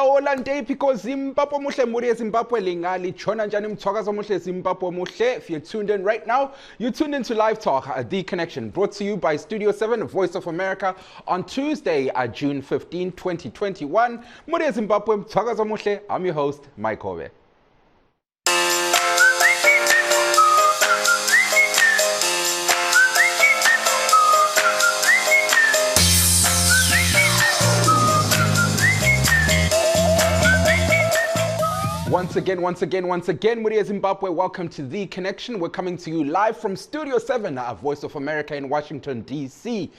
Hola day because Zimbabwe muhle muri Zimbabwe lingali chona njani mthwakazo muhle Zimbabwe muhle. If you're tuned in right now, you're tuned into Live Talk, The Connection, brought to you by Studio 7, Voice of America, on Tuesday, June 15, 2021. Muri Zimbabwe mthwakazo muhle. I'm your host, Mike Hove. Once again, Muria Zimbabwe, welcome to The Connection. We're coming to you live from Studio 7, Voice of America in Washington, D.C.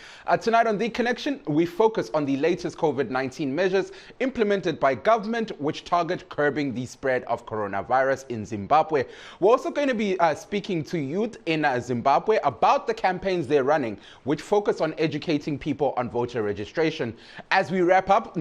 Tonight on The Connection, we focus on the latest COVID-19 measures implemented by government which target curbing the spread of coronavirus in Zimbabwe. We're also going to be speaking to youth in Zimbabwe about the campaigns they're running, which focus on educating people on voter registration. As we wrap up,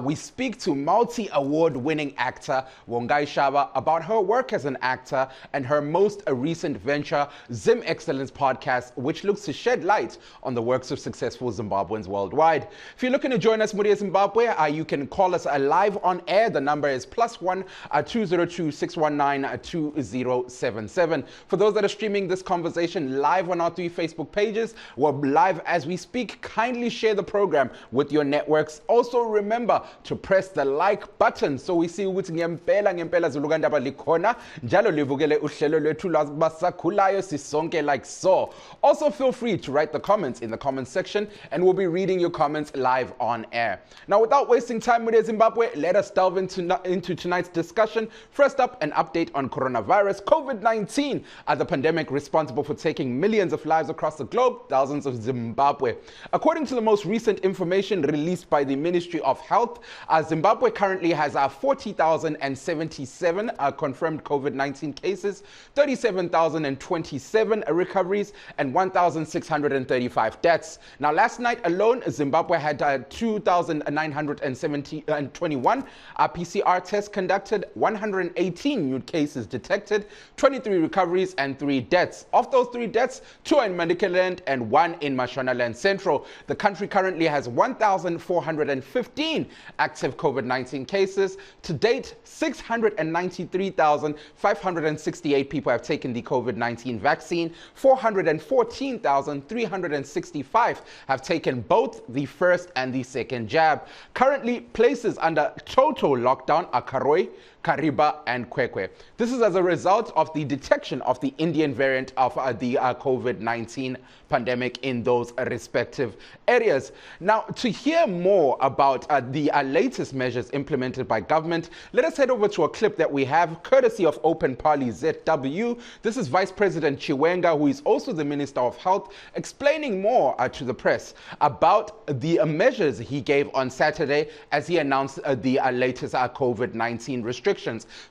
we speak to multi-award-winning actor Vongai Shava about her work as an actor and her most recent venture, Zim Excellence Podcast, which looks to shed light on the works of successful Zimbabweans worldwide. If you're looking to join us, Muria Zimbabwe, you can call us live on air. The number is +1 202 619 2077. For those that are streaming this conversation live on our 3 Facebook pages, we're live as we speak. Kindly share the program with your networks. Also remember to press the like button so we see ukuthi ngempela zulukandaba likhona njalo livukele uhlelo lwethu lwabasakhulayo sisonke like so. Also feel free to write the comments in the comments section and we'll be reading your comments live on air. Now without wasting time with Zimbabwe, let us delve into tonight's discussion. First up, an update on coronavirus, COVID-19, the pandemic responsible for taking millions of lives across the globe, thousands of Zimbabwe. According to the most recent information released by the Ministry of Health, Zimbabwe currently has 40,077 confirmed COVID-19 cases, 37,027 recoveries, and 1,635 deaths. Now, last night alone, Zimbabwe had 2,921 PCR tests conducted, 118 new cases detected, 23 recoveries, and 3 deaths. Of those 3 deaths, 2 are in Manicaland and 1 in Mashonaland Central. The country currently has 1,415 active COVID-19 cases. To date, 693,568 people have taken the COVID-19 vaccine. 414,365 have taken both the first and the second jab. Currently, places under total lockdown are Karoi, Kariba, and Kwekwe. This is as a result of the detection of the Indian variant of the COVID-19 pandemic in those respective areas. Now, to hear more about the latest measures implemented by government, let us head over to a clip that we have courtesy of Open Parley ZW. This is Vice President Chiwenga, who is also the Minister of Health, explaining more to the press about the measures he gave on Saturday as he announced the latest COVID-19 restrictions.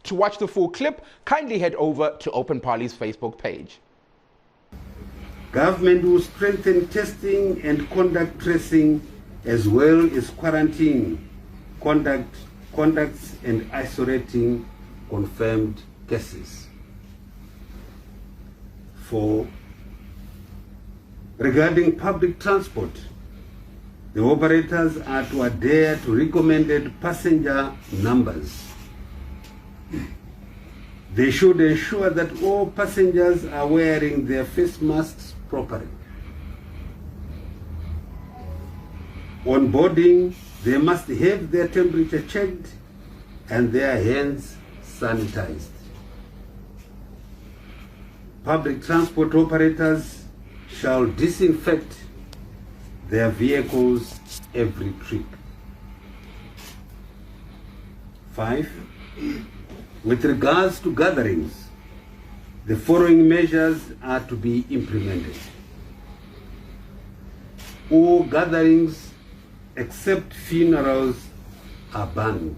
To watch the full clip, kindly head over to Open Parley's Facebook page. Government will strengthen testing and conduct tracing as well as quarantine conducts and isolating confirmed cases. Regarding public transport, the operators are to adhere to recommended passenger numbers. They should ensure that all passengers are wearing their face masks properly. On boarding, they must have their temperature checked and their hands sanitized. Public transport operators shall disinfect their vehicles every trip. 5. With regards to gatherings, the following measures are to be implemented. All gatherings except funerals are banned.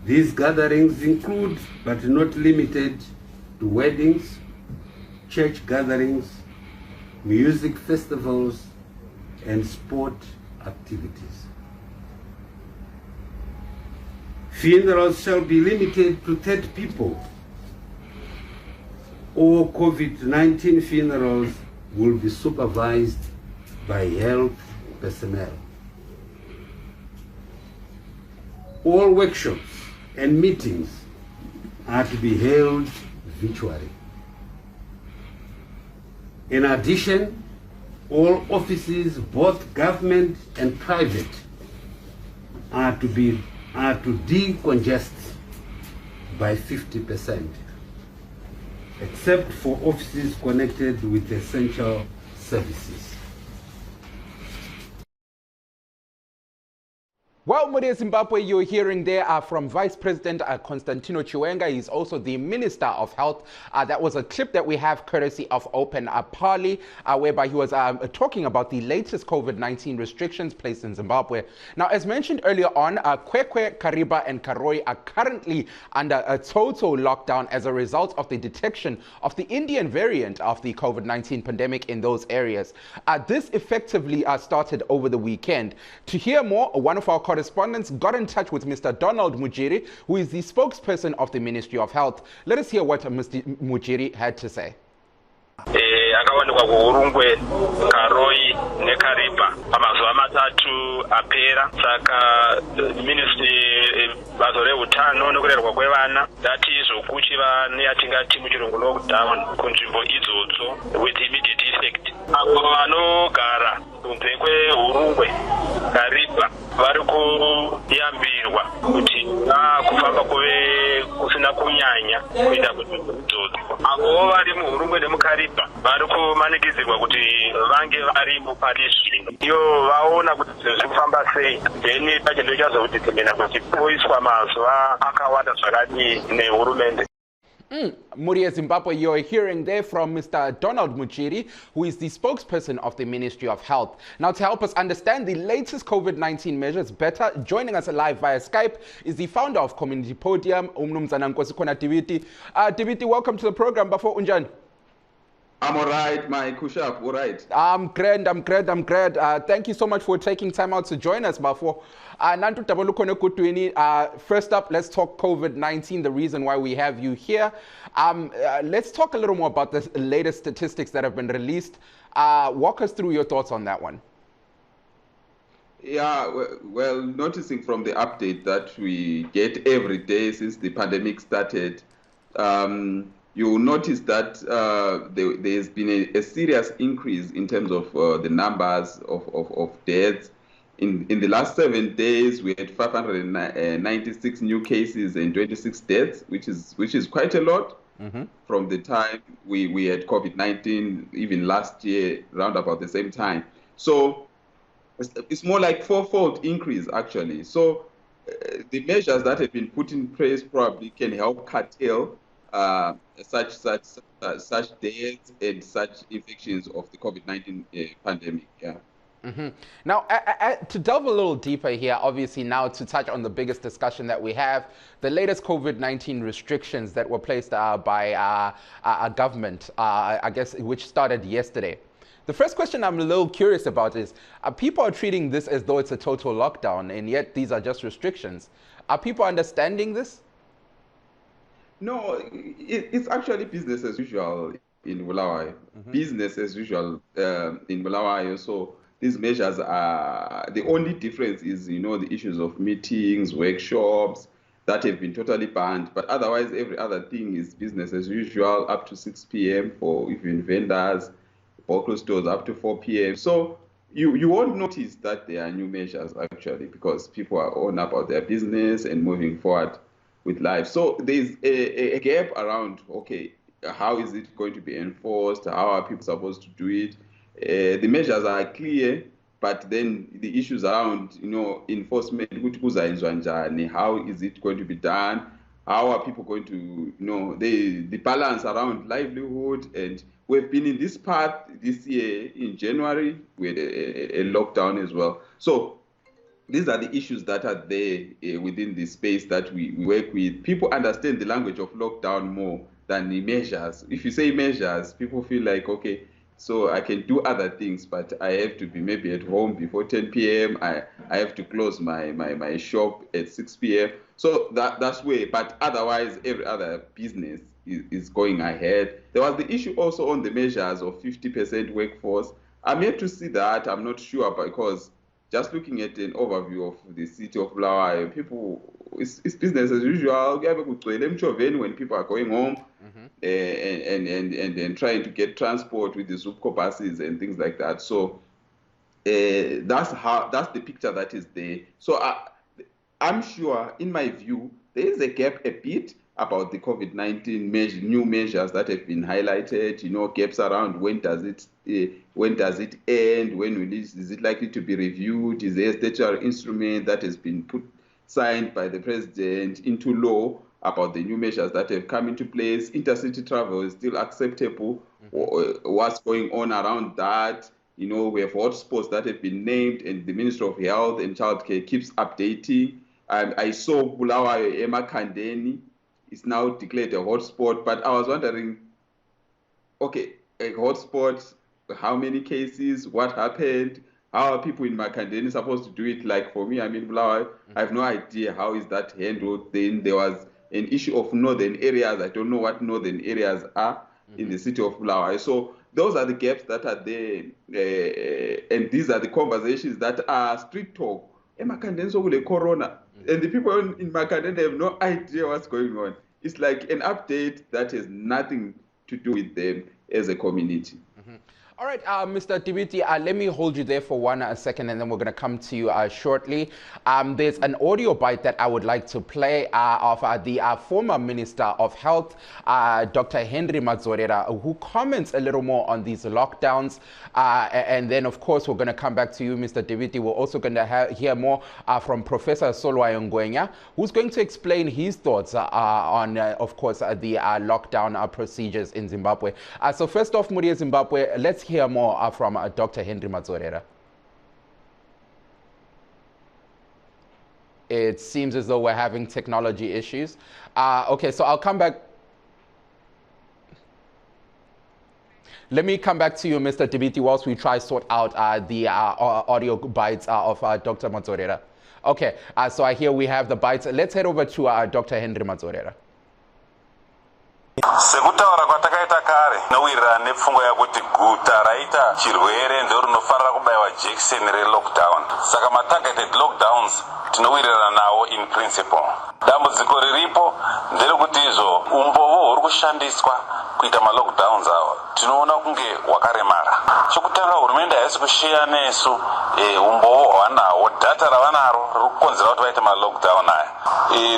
These gatherings include, but not limited to, weddings, church gatherings, music festivals, and sport activities. Funerals shall be limited to 30 people. All COVID-19 funerals will be supervised by health personnel. All workshops and meetings are to be held virtually. In addition, all offices, both government and private, are to decongest by 50%, except for offices connected with essential services. Well, Mudia Zimbabwe, you're hearing there from Vice President Constantino Chiwenga. He's also the Minister of Health. That was a clip that we have courtesy of Open Parley, whereby he was talking about the latest COVID-19 restrictions placed in Zimbabwe. Now, as mentioned earlier on, Kwekwe, Kariba, and Karoi are currently under a total lockdown as a result of the detection of the Indian variant of the COVID-19 pandemic in those areas. This effectively started over the weekend. To hear more, one of our correspondents got in touch with Mr. Donald Mujiri, who is the spokesperson of the Ministry of Health. Let us hear what Mr. Mujiri had to say. Akawanikwa kuhurungwe Karoi neKariba pamazuva matatu apera. Saka ministry bazo reutano nokurerwa kwevana zatizokuchiva neyatingati muchirungu lockdown kunzvimbo idzodzo with immediate effect. Avo vanogara kunze kwehurungwe Kariba vari kuyambirwa kuti kufamba kuve kusina kunyanya kuita kunzvimbo idzodzo. Avo vari muhurungwe nemuKariba vari kumanikidzirwa kuti vange vari mupari zvino iyo vaona kuti zviri kufamba sei, then pachendo chazokutetemena kuti poiswa mazuva akawanda zvakadii nehurumende. Mudia Zimbabwe, you're hearing there from Mr. Donald Mujiri, who is the spokesperson of the Ministry of Health. Now, to help us understand the latest COVID-19 measures better, joining us live via Skype is the founder of Community Podium, Umnumzana Nkosikoana Diviti. Diviti, welcome to the program. Bafo Unjan. I'm all right, my Kushap, all right. I'm great. Thank you so much for taking time out to join us, Bafo. First up, let's talk COVID-19, the reason why we have you here. Let's talk a little more about the latest statistics that have been released. Walk us through your thoughts on that one. Yeah, well, noticing from the update that we get every day since the pandemic started, you will notice that there's been a serious increase in terms of the numbers of deaths. In the last 7 days, we had 596 new cases and 26 deaths, which is quite a lot from the time we had COVID-19, even last year, around about the same time. So it's more like fourfold increase, actually. So the measures that have been put in place probably can help curtail such deaths and such infections of the COVID-19 pandemic. Yeah. Now, to delve a little deeper here, obviously now to touch on the biggest discussion that we have, the latest COVID-19 restrictions that were placed by our government, I guess, which started yesterday. The first question I'm a little curious about is, people are treating this as though it's a total lockdown, and yet these are just restrictions. Are people understanding this? No, it's actually business as usual in Bulawayo. Business as usual in Bulawayo. So these measures are, the only difference is, the issues of meetings, workshops, that have been totally banned. But otherwise, every other thing is business as usual, up to 6 p.m. for even vendors, bottle stores up to 4 p.m. So you won't notice that there are new measures, actually, because people are on about their business and moving forward with life. So there's a gap around, okay, how is it going to be enforced? How are people supposed to do it? The measures are clear, but then the issues around, enforcement, how is it going to be done? How are people going to, the balance around livelihood? And we've been in this path this year in January with a lockdown as well. So these are the issues that are there within the space that we work with. People understand the language of lockdown more than the measures. If you say measures, people feel like, okay, so I can do other things, but I have to be maybe at home before 10 p.m. I have to close my shop at 6 p.m. So that's way, but otherwise every other business is going ahead. There was the issue also on the measures of 50% workforce. I'm yet to see that. I'm not sure, because just looking at an overview of the city of Bulawayo, people, it's business as usual. When people are going home, and trying to get transport with the Zupco buses and things like that. So that's the picture that is there. So I'm sure, in my view, there is a gap a bit about the COVID-19 new measures that have been highlighted. Gaps around when does it end? When is it likely to be reviewed? Is there a statutory instrument that has been signed by the president into law about the new measures that have come into place? Intercity travel is still acceptable. What's going on around that? We have hotspots that have been named, and the Ministry of Health and Childcare keeps updating. I saw Bulawayo Emakhandeni is now declared a hotspot, but I was wondering, okay, a hotspot, how many cases, what happened, how are people in Makhandeni supposed to do it? Like for me, Bulawayo, I have no idea how is that handled. Then there was an issue of northern areas. I don't know what northern areas are in the city of Bulawayo. So those are the gaps that are there, and these are the conversations that are street talk. Emakhandeni sokule corona. And the people in Makhandeni have no idea what's going on. It's like an update that has nothing to do with them as a community. All right, Mr. Dibiti, let me hold you there for one second, and then we're going to come to you shortly. There's an audio bite that I would like to play of the former Minister of Health, Dr. Henry Mazorera, who comments a little more on these lockdowns. And then, of course, we're going to come back to you, Mr. Dibiti. We're also going to hear more from Professor Solwayo Ngwenya, who's going to explain his thoughts on, of course, the lockdown procedures in Zimbabwe. So first off, Muria Zimbabwe, let's hear more from Dr. Henry Mazorera. It seems as though we're having technology issues. Okay, so I'll come back. Let me come back to you, Mr. Dibiti, whilst we try to sort out the audio bites of Dr. Mazorera. Okay, so I hear we have the bites. Let's head over to Dr. Henry Mazorera. Sekutaura kwatakaita kare nowirira nepfungwa yakuti guta raita chirwere ndo rinofanira kubaiwa jekiseni relockdown. Saka matargeted lockdowns tinowirirana nawo in principle. Dambudziko riripo nderekuti izvo umboo huri kushandiswa kuita malockdowns awo tinoona kunge wakaremara. Chokutanga hurumende haisi kushiya nesu umboo hwanawo, data ravanaro riri kukonzera kuti vaite malockdown aya.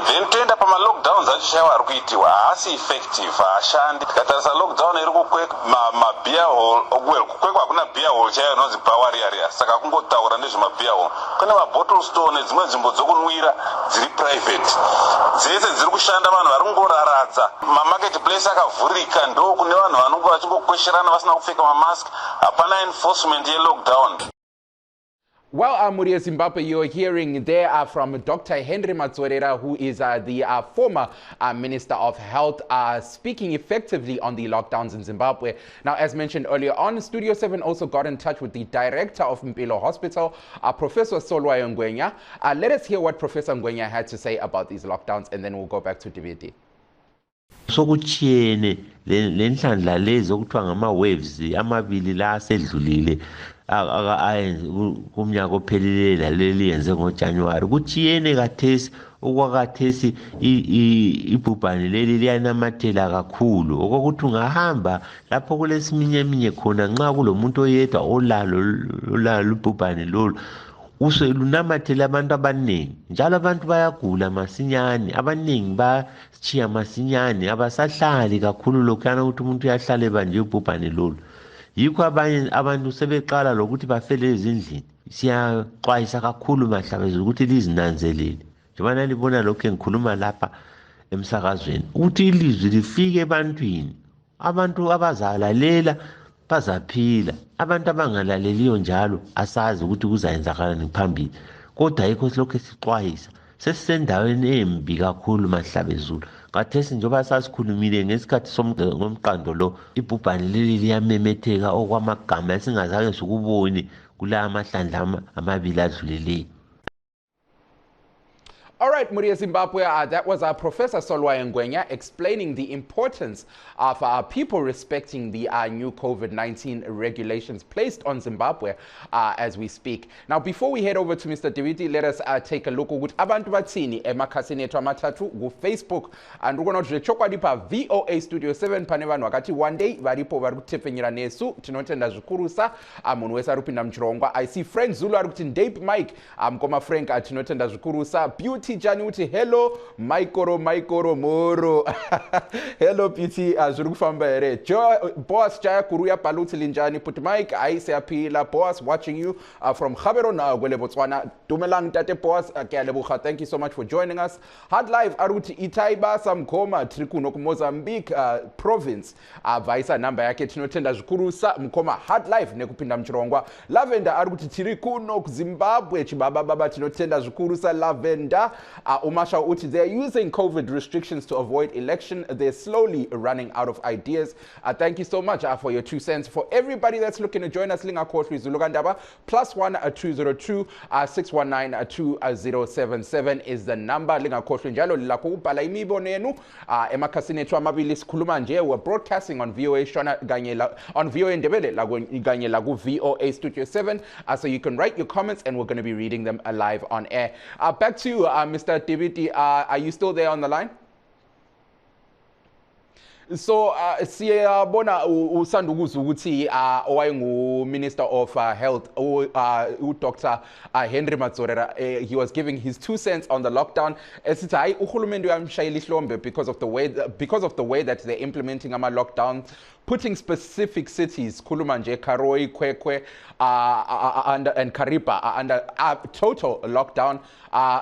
Then toenda pamalockdowns acho chaiwo ari kuitiwa haasi effective, haashandi. Tikatarisa lockdown iri kukweka mabia hole, kukwekwa hakuna bia hole chaiyo inonzi bawari area. Saka kungotaura nezvemabia hole. Kune mabottle store nedzimwe nzvimbo dzokunwira dziri private. Dzese dziri kushanda vanhu vari kungoraradza. Mamarket place akavhurika, ndo kune vanhu vanonge vachingokwesherana vasina kupfeka mamask. Hapana enforcement yelockdown. Well, Muria Zimbabwe, you're hearing there from Dr. Henry Mazorera, who is the former Minister of Health, speaking effectively on the lockdowns in Zimbabwe. Now, as mentioned earlier on, Studio 7 also got in touch with the director of Mpilo Hospital, Professor Solwayo Ngwenya. Let us hear what Professor Ngwenya had to say about these lockdowns, and then we'll go back to DVD. Sokuchiyene lenhlanhla lezi okuthiwa ngama-waves amabili la asedlulile kumnyaka opheleleyo laleli yenze ngoJanuwari kuchiyene kathesi okwakathesi ibhubhane leli liyanamathela kakhulu okokuthi ungahamba lapho kulesiminyeminya khona nxa kulomuntu oyedwa olalo ibhubhane lolu lunamathela abantu abaningi njalo abantu bayagula masinyane abaningi bachiya masinyane abasahlali kakhulu lokhana ukuthi umuntu uyahlala ebanje ubhubhane lolu yikho abanye abantu sebeqala lokuthi bafele ezindlini siyaxwayisa kakhulu mahlabezulu ukuthi lizinanzelele njengoba libona lokho engikhuluma lapha emsakazweni ukuthi ilizwi lifike ebantwini abantu abazalalela bazaphila abantu abangalaleliyo njalo asazi ukuthi kuzayenzakalani phambili kodwa yikho lokho sixwayisa sesisendaweni embi kakhulu mahlabezulu kathesi njengoba sasikhulumile ngesikhathi somqando lo ibhubhane leli liyamemetheka okwamagama esingazange sikubone kula amahlandla amabili adluleleyo. All right, Muria Zimbabwe, that was our Professor Solwa Ngwenya explaining the importance of people respecting the new COVID-19 regulations placed on Zimbabwe as we speak. Now, before we head over to Mr. Diviti, let us take a look at abantu batsini emakhasini ethu amathathu ku Facebook. And we're going to chokwadi pa VOA Studio 7 pane vanhu vakati one day varipo vari kutepfenyera nesu tinotenda zvikurusa munhu wese ari kupinda muchirongwa. I see Frank Zulu ari kuti Dape Mike mukoma Frank tinotenda zvikurusa. Beauty Jani uti hello Maikoro moro hello Beauty zviri kufamba here. Boss Jaya Kuruya Paluti Linjani put Mike aise apila boss watching you from Gaborone kwele Botswana. Dumelang tate boss ke a leboga. Thank you so much for joining us. Hard live aruti Itaiba Samkhoma tiri kuno ku Mozambique province vaisa number yake tinotenda zvikurusa mukoma hard live nekupinda muchirongwa. Lavender aruti tiri kuno ku Zimbabwe chibaba baba tinotenda zvikurusa Lavender. Umasha uti they're using COVID restrictions to avoid election. They're slowly running out of ideas. Thank you so much for your 2 cents. For everybody that's looking to join us, linga Koshwi Zulugandaba +1 202 619 2077 is the number. Linga Koshwi njalo lakubhala imibono yenu emakhasini ethu amabili sikhuluma nje. We're broadcasting on VOA Shona on VOA Ndebele ganye lagu VOA Studio 7 so you can write your comments and we're going to be reading them live on air. Back to you, Mr. Diviti, are you still there on the line? So siyabona usanda ukuzwa ukuthi owayengu Minister of Health Dr. Henry Matsorera he was giving his 2 cents on the lockdown esithi hayi uhulumende uyamshayela ihlombe because of the way that they're implementing ama lockdown, putting specific cities khuluma nje Karoi, Kwekwe and Kariba under total lockdown.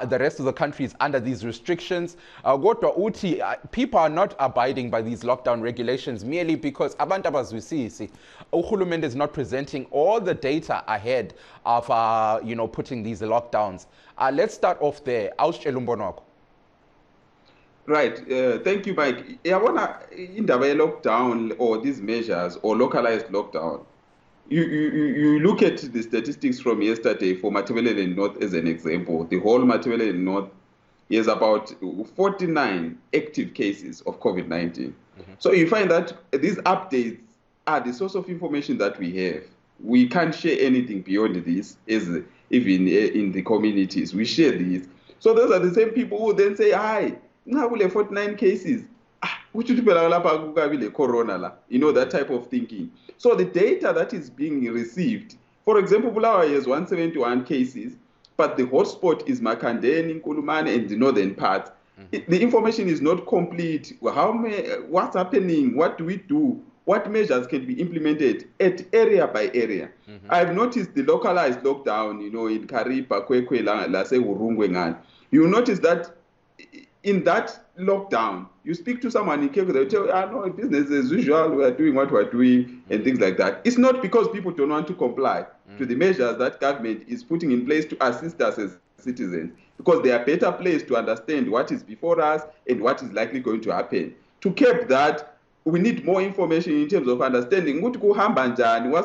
The rest of the country is under these restrictions. Kodwa uthi people are not abiding by these lockdown regulations merely because abantu abazwisisi uhulumende is not presenting all the data ahead of putting these lockdowns. Let's start off there. Awusitshela umbono wakho. Right. Thank you, Mike. Yabona indaba lockdown or these measures or localized lockdown. You look at the statistics from yesterday for Matabeleland North as an example. The whole Matabeleland North is about 49 active cases of COVID-19. So you find that these updates are the source of information that we have. We can't share anything beyond this, as even in the communities. We share these. So those are the same people who then say, hi, now we have 49 cases. Corona, that type of thinking. So the data that is being received, for example, Bulawayo has 171 cases, but the hotspot is Makandeni, Nkulumane, and the northern part. The information is not complete. What's happening? What do we do? What measures can be implemented at area by area? I've noticed the localized lockdown, in Kariba, Kwekwe, Lase, Urungwengan. You notice that in that lockdown, you speak to someone in Keko, they'll tell you, no, business as usual, we are doing what we're doing, and things like that. It's not because people don't want to comply to the measures that government is putting in place to assist us as citizens, because they are better placed to understand what is before us and what is likely going to happen. To keep that, we need more information in terms of understanding what's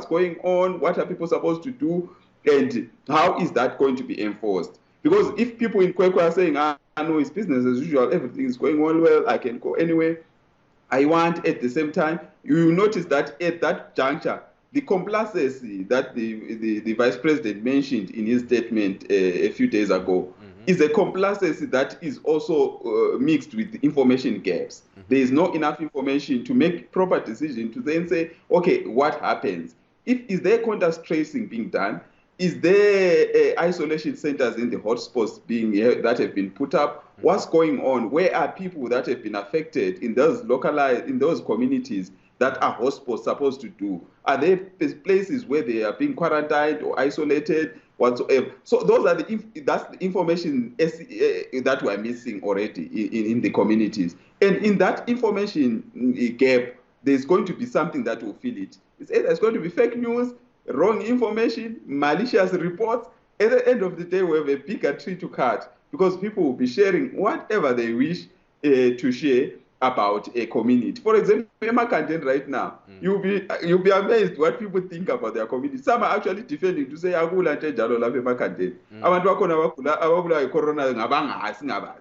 going on, what are people supposed to do, and how is that going to be enforced. Because if people in Kwekwe are saying, no, it's business as usual, everything is going on well, I can go anywhere I want at the same time, you will notice that at that juncture, the complacency that the Vice President mentioned in his statement a few days ago is a complacency that is also mixed with information gaps. There is not enough information to make proper decision to then say, okay, what happens? Is there contact tracing being done? Is there isolation centers in the hotspots that have been put up? What's going on? Where are people that have been affected in those communities that are hotspots supposed to do? Are there places where they are being quarantined or isolated whatsoever? So those are that's the information that we are missing already in the communities. And in that information gap, there's going to be something that will fill it. It's either going to be fake news, wrong information, malicious reports. At the end of the day, we have a bigger tree to cut because people will be sharing whatever they wish to share about a community. For example, Emakandeni right now, you'll be amazed what people think about their community. Some are actually defending to say akula nje njalo lapha Emakandeni. Abantu bakhona abagula corona ngabangazi ngabazi.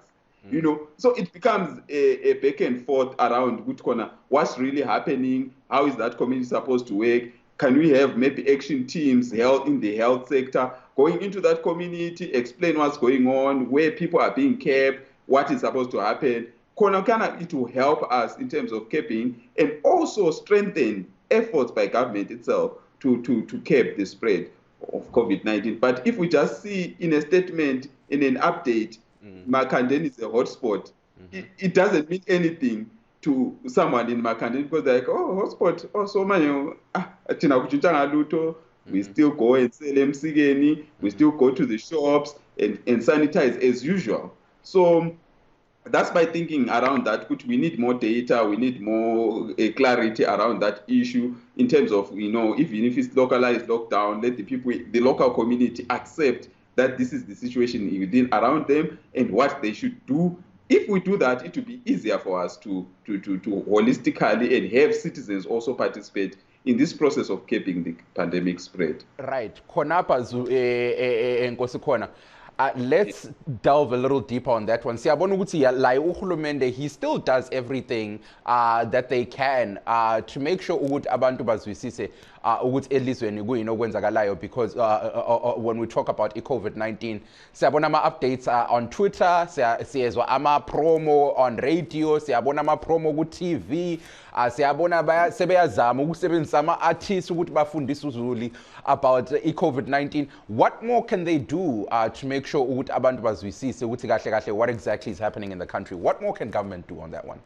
You know, so it becomes a back and forth around what's really happening, how is that community supposed to work, can we have maybe action teams held in the health sector, going into that community, explain what's going on, where people are being kept, what is supposed to happen. It will help us in terms of capping and also strengthen efforts by government itself to cap the spread of COVID-19. But if we just see in a statement, in an update, Makandeni is a hotspot, it doesn't mean anything to someone in Makandeni because they're like, oh, hotspot, oh, so many, we still go and sell MCGNI, we still go to the shops and sanitize as usual. So that's my thinking around that, which we need more data, we need more clarity around that issue in terms of, even if it's localized lockdown, let the local community accept that this is the situation within around them and what they should do. If we do that, it will be easier for us to holistically and have citizens also participate in this process of keeping the pandemic spread. Right. Let's delve a little deeper on that one. Siyabona ukuthi la uhulumende, he still does everything that they can to make sure ukuthi abantu bazwisise ukuthi elizweni kuyini okwenzakalayo, because when we talk about COVID-19, siyabona ama-updates on Twitter, siyezwa ama-promo on radio, siyabona ama-promo ku-TV, siyabona sebeyazama ukusebenzisa ama-artists ukuthi bafundise uzulu about i-COVID-19. What more can they do to make sure ukuthi abantu bazwisise ukuthi kahle kahle what exactly is happening in the country? What more can government do on that one?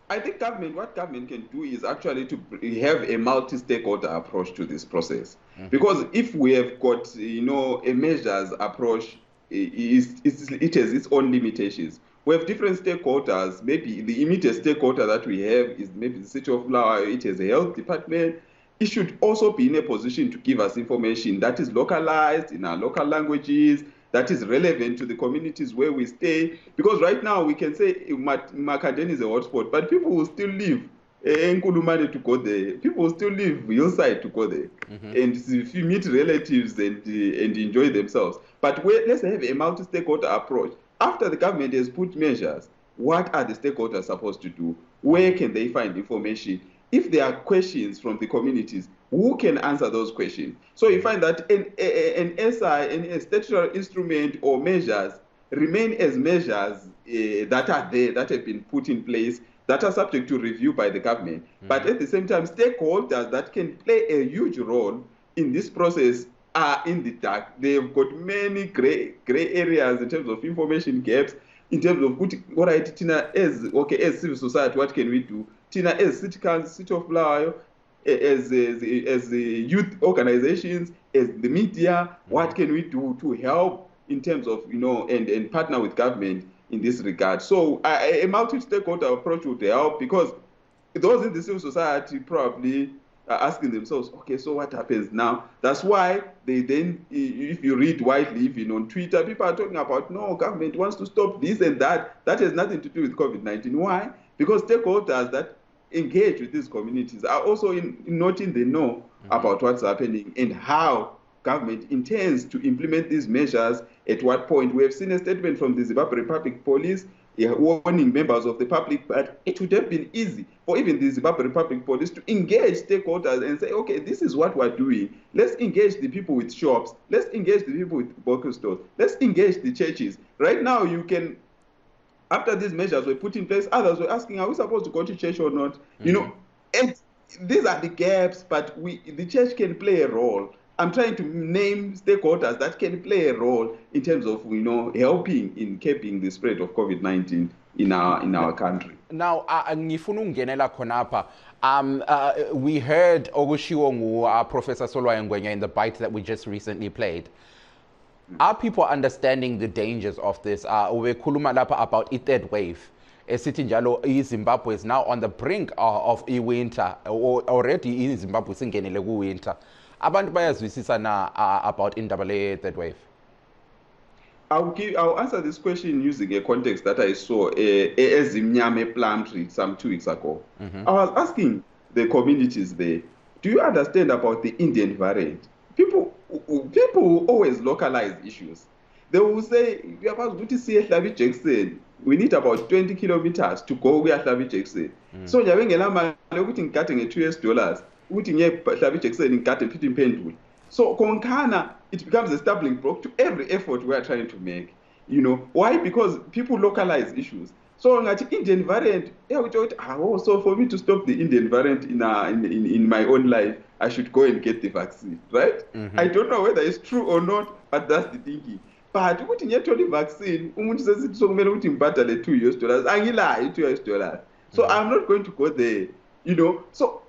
I think what government can do is actually to have a multi-stakeholder approach to this process. Because if we have got, a measures approach, it has its own limitations. We have different stakeholders. Maybe the immediate stakeholder that we have is maybe the city of Bulawayo. It has a health department. It should also be in a position to give us information that is localized in our local languages, that is relevant to the communities where we stay. Because right now we can say Makandeni is a hotspot, but people will still live in Nkulumane to go there. People will still live hillside to go there. And if you meet relatives and enjoy themselves. But let's have a multi-stakeholder approach. After the government has put measures, what are the stakeholders supposed to do? Where can they find information? If there are questions from the communities, who can answer those questions? So you find that an SI, a statutory instrument or measures remain as measures that are there, that have been put in place, that are subject to review by the government. But at the same time, stakeholders that can play a huge role in this process are in the dark. They've got many gray areas in terms of information gaps, in terms of what I Tina as civil society, what can we do? Tina as City Council, City of Bulawayo, as the youth organizations, as the media, what can we do to help in terms of, and partner with government in this regard? So a multi-stakeholder approach would help, because those in the civil society probably are asking themselves, okay, so what happens now? That's why they then, if you read widely, even on Twitter, people are talking about, no, government wants to stop this and that. That has nothing to do with COVID-19. Why? Because stakeholders that engage with these communities are also not in the know about what's happening and how government intends to implement these measures, at what point. We have seen a statement from the Zimbabwe Republic Police warning members of the public, but it would have been easy for even the Zimbabwe Republic Police to engage stakeholders and say, okay, this is what we're doing. Let's engage the people with shops. Let's engage the people with book stores. Let's engage the churches. Right now, you can, after these measures were put in place, others were asking, are we supposed to go to church or not? And these are the gaps, but the church can play a role. I'm trying to name stakeholders that can play a role in terms of, helping in keeping the spread of COVID-19 in our country. Now, ngifuna ungenela khonapha. We heard okushiwo Professor Solwayo Ngwenya in the bite that we just recently played. Are people understanding the dangers of this? Ubekhuluma lapha about a third wave. Esithi njalo Zimbabwe is now on the brink of winter. Already Zimbabwe singenele ku-winter. Abantu bayazwisisa na about indaba le third wave? I'll answer this question using a context that I saw as Mnyame Plum Tree some 2 weeks ago. I was asking the communities there, do you understand about the Indian variant? People always localize issues. They will say, we are about to see Hlavi Jackson. We need about 20 kilometers to go where Hlavi Jackson. So you're getting $2, ukuthi ngiye Hlavi Jackson ngikade mphinde imphendule. So konkana, it becomes a stumbling block to every effort we are trying to make. You know why? Because people localize issues. So ngathi Indian variant, so for me to stop the Indian variant in my own life, I should go and get the vaccine, right? I don't know whether it's true or not, but that's the thinking. But ukuthi ngiyathola vaccine, umuntu sesithi sokumele ukuthi ngibhadale $2, angilayi $2. So I'm not going to go there, you know. So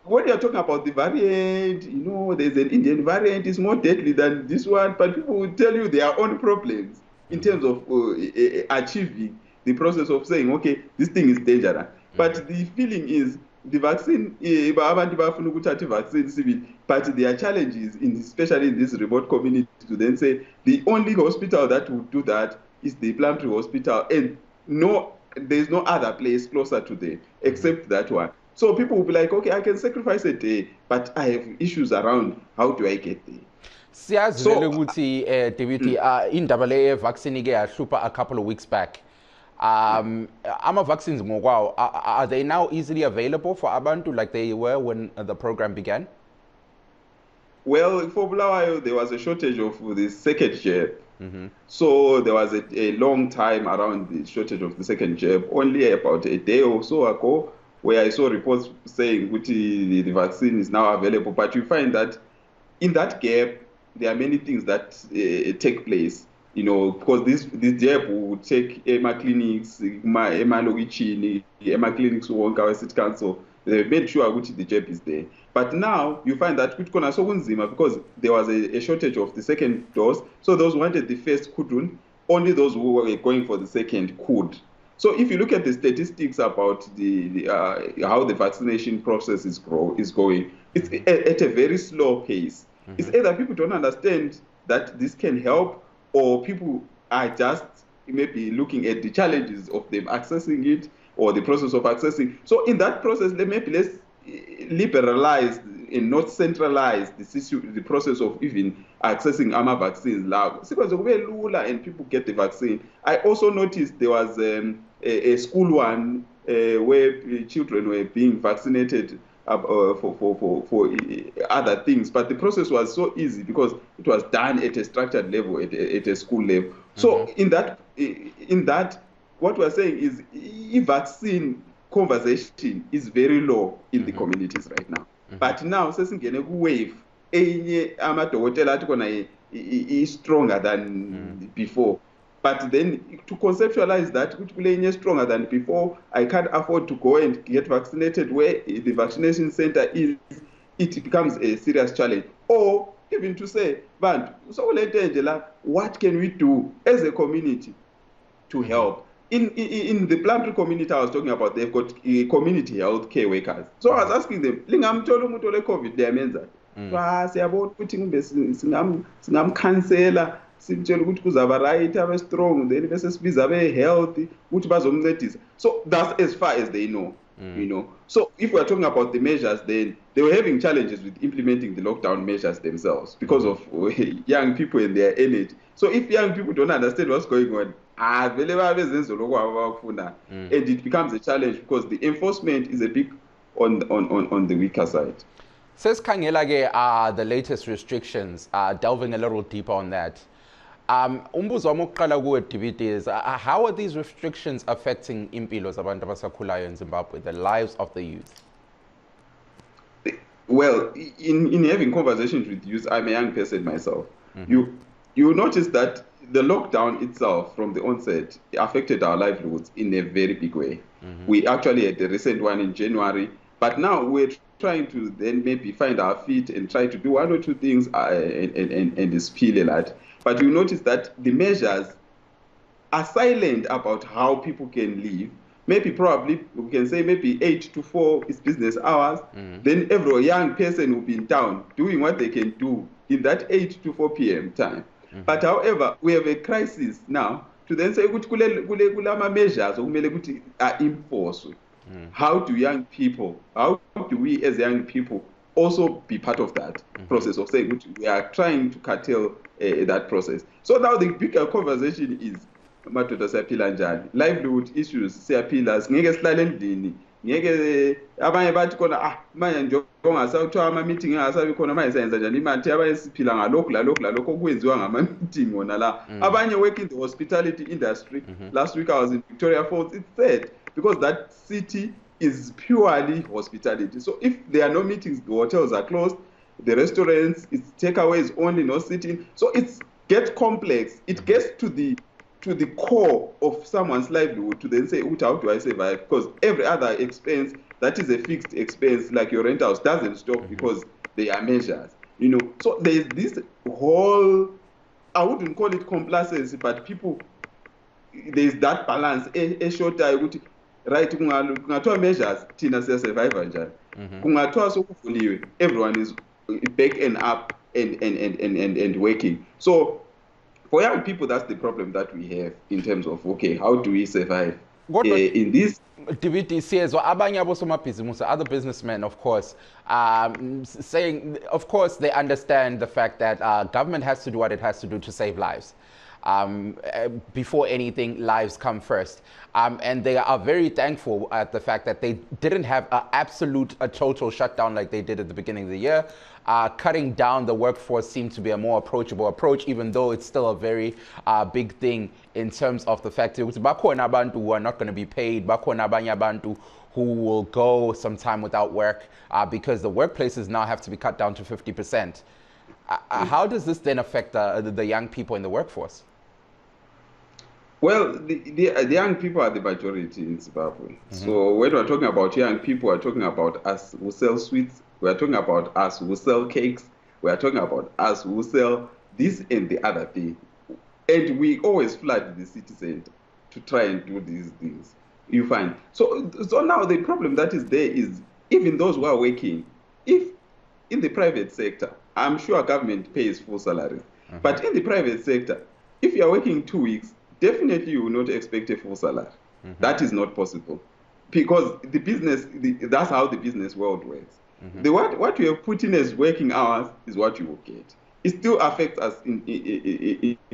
when you're talking about the variant, you know, there's an Indian variant, it's more deadly than this one, but people will tell you their own problems in terms of achieving the process of saying, okay, this thing is dangerous. But the feeling is the vaccine, but there are challenges, especially in this remote community, to then say the only hospital that would do that is the Plum Tree Hospital, and there's no other place closer to them except that one. So people will be like, okay, I can sacrifice a day, but I have issues around how do I get there. Siyazi ukuthi David indaba le vaccine ke yahlupha a couple of weeks back. Ama vaccines ngokwawo, are they now easily available for abantu like they were when the program began? Well, for Bulawayo, there was a shortage of the second jab. So there was a long time around the shortage of the second jab. Only about a day or so ago, where I saw reports saying the vaccine is now available. But you find that in that gap, there are many things that take place. You know, because this jab will take EMA clinics, EMA Logichini, EMA clinics who won't go City Council. They made sure which the jab is there. But now you find that because there was a shortage of the second dose. So those who wanted the first couldn't. Only those who were going for the second could. So if you look at the statistics about how the vaccination process is going, it's at a very slow pace. It's either people don't understand that this can help, or people are just maybe looking at the challenges of them accessing it or the process of accessing. So in that process, let's liberalize and not centralize the process of even accessing AMA vaccines. And people get the vaccine. I also noticed there was a school one where children were being vaccinated for other things, but the process was so easy because it was done at a structured level, at a school level. So in that, what we're saying is vaccine conversation is very low in the communities right now. But now, sesingene wave, is stronger than before. But then to conceptualize that, which is stronger than before, I can't afford to go and get vaccinated where the vaccination center is, it becomes a serious challenge. Or even to say, what can we do as a community to help? In the Plum Tree community I was talking about, they've got community health care workers. So I was asking them, COVID dimenza. Simtshela ukuthi kuzaba right, abe strong, then bese sibiza abe healthy ukuthi bazomncedisa. So that's as far as they know, you know. So if we're talking about the measures, then they were having challenges with implementing the lockdown measures themselves because of young people and their energy. So if young people don't understand what's going on, and it becomes a challenge because the enforcement is a bit on the weaker side. Sesikhangela ke the latest restrictions, delving a little deeper on that. Umbuzo wami wokuqala kuwe David is how are these restrictions affecting impilo zabantu abasakhulayo in Zimbabwe, the lives of the youth? Well, in having conversations with youth, I'm a young person myself. You notice that the lockdown itself from the onset affected our livelihoods in a very big way. We actually had the recent one in January, but now we're trying to then maybe find our feet and try to do one or two things and spill a lot. But you notice that the measures are silent about how people can live. Maybe probably we can say maybe 8 to 4 is business hours. Then every young person will be in town doing what they can do in that 8 to 4 p.m. time. But however, we have a crisis now to then say which kula measures are enforced. How do young people, how do we as young people also be part of that process of saying which we are trying to curtail that process? So now the bigger conversation is madoda siyaphila njani, livelihood issues siyaphila, ngeke sihlale endlini, ngeke abanye bathi khona manje njengoba ngasawuthiwa ama-meeting angasabi khona manje sayenza njani imali, abanye siphila ngalokhu okwenziwa ngama-meeting wona la. Abanye work in the hospitality industry. Last week I was in Victoria Falls. It's sad because that city is purely hospitality. So if there are no meetings, the hotels are closed, the restaurants, it's takeaways only, no sitting. So it gets complex. It gets to the core of someone's livelihood to then say, how do I survive? Because every other expense that is a fixed expense, like your rent house, doesn't stop because there are measures. So there's this whole, I wouldn't call it complacency, but people, there's that balance. A short time, right? Kungathiwa measures, thina siya survive njani. Kungathiwa sokuvuliwe, everyone is back and up and working. So for young people, that's the problem that we have in terms of, okay, how do we survive in this? DBT says, well, other businessmen, of course, saying, of course, they understand the fact that government has to do what it has to do to save lives. Before anything, lives come first. And they are very thankful at the fact that they didn't have a total shutdown like they did at the beginning of the year. Cutting down the workforce seemed to be a more approachable approach, even though it's still a very big thing in terms of the fact that bakhona abantu who are not going to be paid, bakhona abanye abantu who will go some time without work because the workplaces now have to be cut down to 50%. How does this then affect the young people in the workforce? Well, the young people are the majority in Zimbabwe. So when we're talking about young people, we're talking about us who sell sweets, we're talking about us who sell cakes, we're talking about us who sell this and the other thing. And we always flood the city center to try and do these things, you find. So now the problem that is there is even those who are working, if in the private sector, I'm sure government pays full salary. But in the private sector, if you are working 2 weeks, definitely you will not expect a full salary. That is not possible. Because the business, that's how the business world works. What you have put in as working hours is what you will get. It still affects us in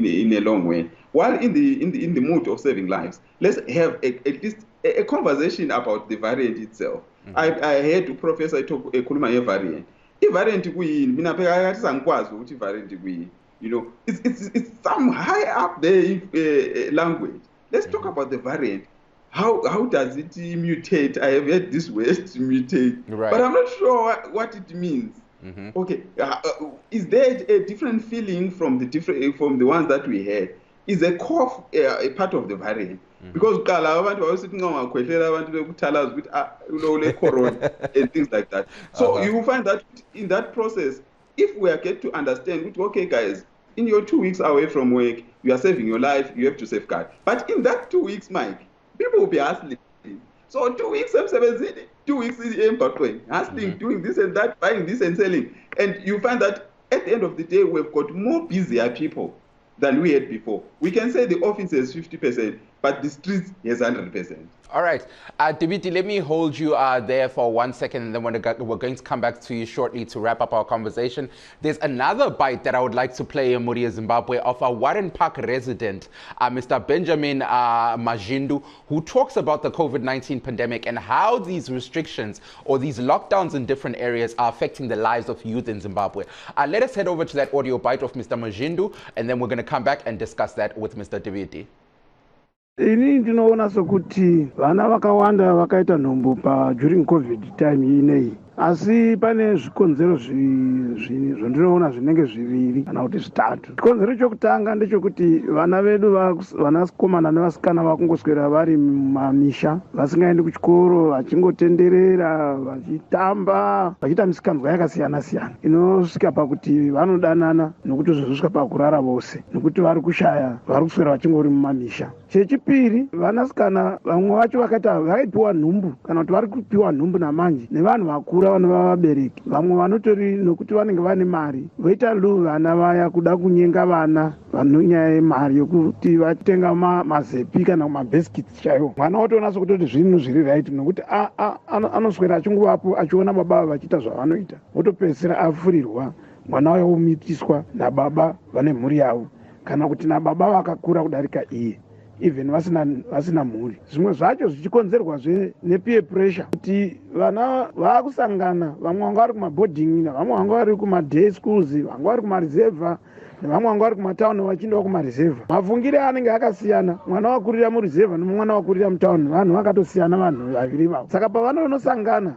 a long way. While in the mood of saving lives, let's have at least a conversation about the variant itself. I heard a professor talk a variant. A variant it's some high up there language. Let's talk about the variant. How does it mutate? I have heard this word mutate, but I'm not sure what it means. Okay, is there a different feeling from the ones that we had? Is a cough a part of the variant? Because abantu are sitting on abantu tell us with corona and things like that. So you will find that in that process, if we are get to understand, okay, guys, in your 2 weeks away from work, you are saving your life, you have to safeguard. But in that 2 weeks, Mike, people will be hustling. So 2 weeks, 2 weeks is hustling, doing this and that, buying this and selling. And you find that at the end of the day, we've got more busier people than we had before. We can say the office has 50%, but the streets has 100%. All right. Dibiti, let me hold you there for 1 second, and then we're going to come back to you shortly to wrap up our conversation. There's another bite that I would like to play in Muria, Zimbabwe, of a Warren Park resident, Mr. Benjamin Majindu, who talks about the COVID-19 pandemic and how these restrictions or these lockdowns in different areas are affecting the lives of youth in Zimbabwe. Let us head over to that audio bite of Mr. Majindu, and then we're going to come back and discuss that with Mr. Dibiti. Ini ndinoona sokuti vana vakawanda vakaita nhumbu during COVID time inei. Asi pane zvikonzero zvandinoona zvinenge zviviri kana kuti zvitatu. Chikonzero chokutanga ndechekuti vana vedu vanakomana nevasikana vakungoswera vari mumamisha, vasingaendi kuchikoro, vachingotenderera, vachitamba, vachiita misikanzwa yakasiyana siyana. Inosvika pakuti vanodanana nokuti zvozosvika pakurara vose, nokuti vari kushaya, vari kuswera vachingori mumamisha. Chechipiri, vanasikana vamwe vacho vakaipiwa nhumbu kana kuti vari kupiwa nhumbu namanje nevanhu vakuru vanotora vana vavabereki. Vamwe vanotori nokuti vanenge vane mari voita lu vana vaya kuda kunyenga vana vanonyaya yemari yokuti vatenga mazepi kana mabhiskits chaiwo. Mwana otoona sokutoti zvinhu zviri right nokuti anoswera achingovapo achiona baba vachiita zvavanoita, otopedzisira afurirwa. Mwana wayo omitiswa nababa vane mhuri yavo kana kuti nababa vakakura kudarika iye, even vasina mhuri. Zvimwe zvacho zvichikonzerwazve nepeer pressure kuti vana vakusangana, vamwe vanga vari kumaboarding, vamwe vanga vari kumaday schools, vanga vari kumareserva, nevamwe vanga vari kumatauni vachiindawo kumareserva. Mafungire anenge akasiyana. Mwana wakurira mureserva nomwana wakurira mutauni, vanhu vakatosiyana, vanhu vaviri vavo. Saka pavanonosangana